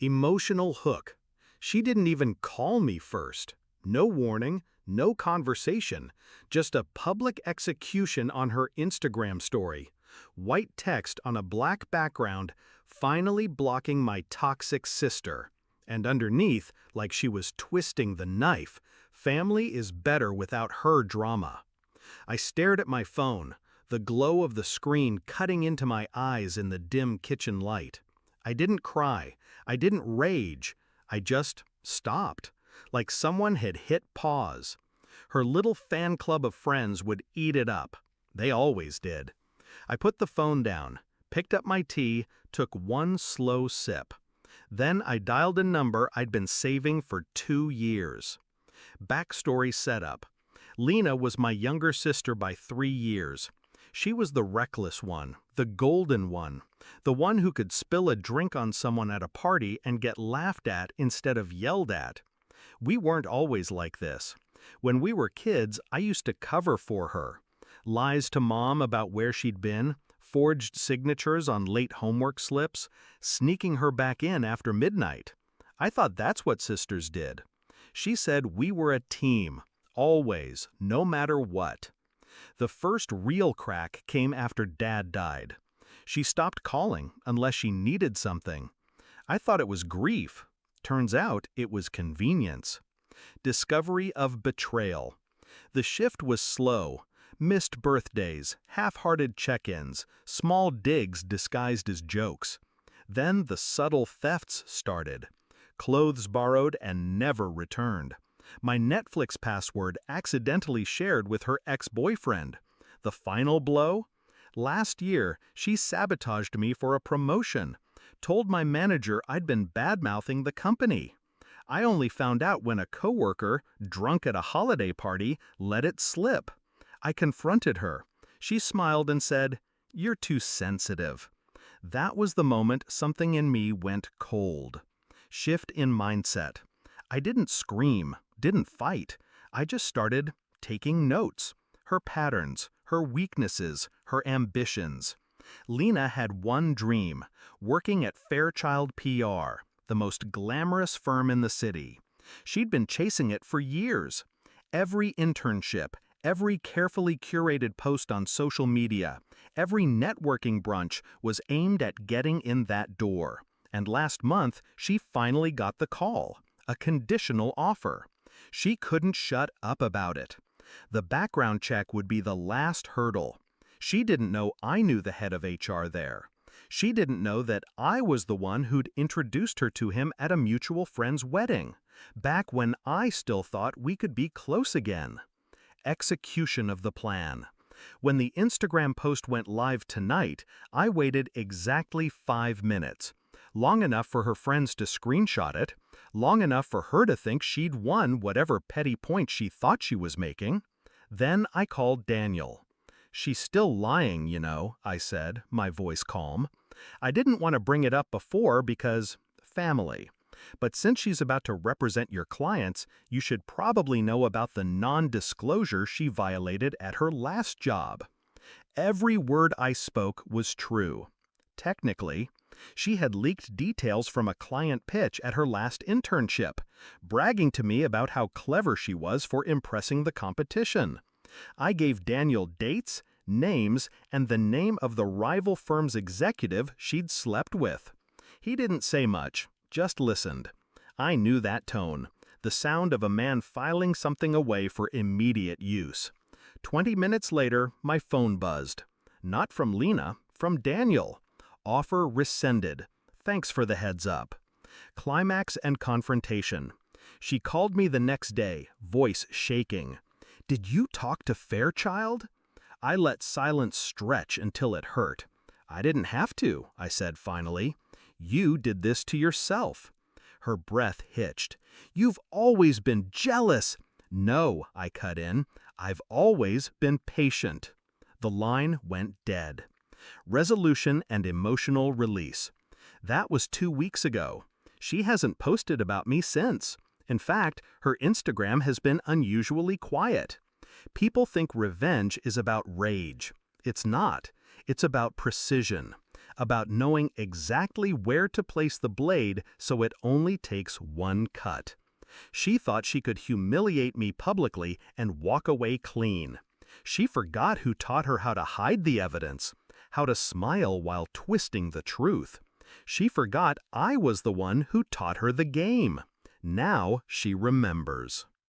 Emotional hook. She didn't even call me first. No warning, no conversation, just a public execution on her Instagram story. White text on a black background, finally blocking my toxic sister. And underneath, like she was twisting the knife, family is better without her drama. I stared at my phone, the glow of the screen cutting into my eyes in the dim kitchen light. I didn't cry. I didn't rage. I just stopped, like someone had hit pause. Her little fan club of friends would eat it up. They always did. I put the phone down, picked up my tea, took one slow sip. Then I dialed a number I'd been saving for 2 years. Backstory setup. Lena was my younger sister by 3 years. She was the reckless one, the golden one, the one who could spill a drink on someone at a party and get laughed at instead of yelled at. We weren't always like this. When we were kids, I used to cover for her. Lies to mom about where she'd been, forged signatures on late homework slips, sneaking her back in after midnight. I thought that's what sisters did. She said we were a team, always, no matter what. The first real crack came after Dad died. She stopped calling unless she needed something. I thought it was grief. Turns out it was convenience. Discovery of betrayal. The shift was slow. Missed birthdays, half-hearted check-ins, small digs disguised as jokes. Then the subtle thefts started. Clothes borrowed and never returned. My Netflix password accidentally shared with her ex-boyfriend. The final blow? Last year, she sabotaged me for a promotion. Told my manager I'd been bad-mouthing the company. I only found out when a coworker, drunk at a holiday party, let it slip. I confronted her. She smiled and said, "You're too sensitive." That was the moment something in me went cold. Shift in mindset. I didn't scream, didn't fight. I just started taking notes. Her patterns, her weaknesses, her ambitions. Lena had one dream, working at Fairchild PR, the most glamorous firm in the city. She'd been chasing it for years. Every internship, every carefully curated post on social media, every networking brunch was aimed at getting in that door. And last month, she finally got the call, a conditional offer. She couldn't shut up about it. The background check would be the last hurdle. She didn't know I knew the head of HR there. She didn't know that I was the one who'd introduced her to him at a mutual friend's wedding, back when I still thought we could be close again. Execution of the plan. When the Instagram post went live tonight, I waited exactly 5 minutes. Long enough for her friends to screenshot it, long enough for her to think she'd won whatever petty point she thought she was making. Then I called Daniel. "She's still lying, you know," I said, my voice calm. I didn't want to bring it up before because family. But since she's about to represent your clients, you should probably know about the non-disclosure she violated at her last job. Every word I spoke was true. Technically, she had leaked details from a client pitch at her last internship, bragging to me about how clever she was for impressing the competition. I gave Daniel dates, names, and the name of the rival firm's executive she'd slept with. He didn't say much, just listened. I knew that tone, the sound of a man filing something away for immediate use. 20 minutes later, my phone buzzed. Not from Lena, from Daniel. Offer rescinded. Thanks for the heads up. Climax and confrontation. She called me the next day, voice shaking. "Did you talk to Fairchild?" I let silence stretch until it hurt. "I didn't have to," I said finally. "You did this to yourself." Her breath hitched. "You've always been jealous." "No," I cut in. "I've always been patient." The line went dead. Resolution and emotional release. That was 2 weeks ago. She hasn't posted about me since. In fact, her Instagram has been unusually quiet. People think revenge is about rage. It's not. It's about precision. about knowing exactly where to place the blade so it only takes one cut. She thought she could humiliate me publicly and walk away clean. She forgot who taught her how to hide the evidence, how to smile while twisting the truth. She forgot I was the one who taught her the game. Now she remembers.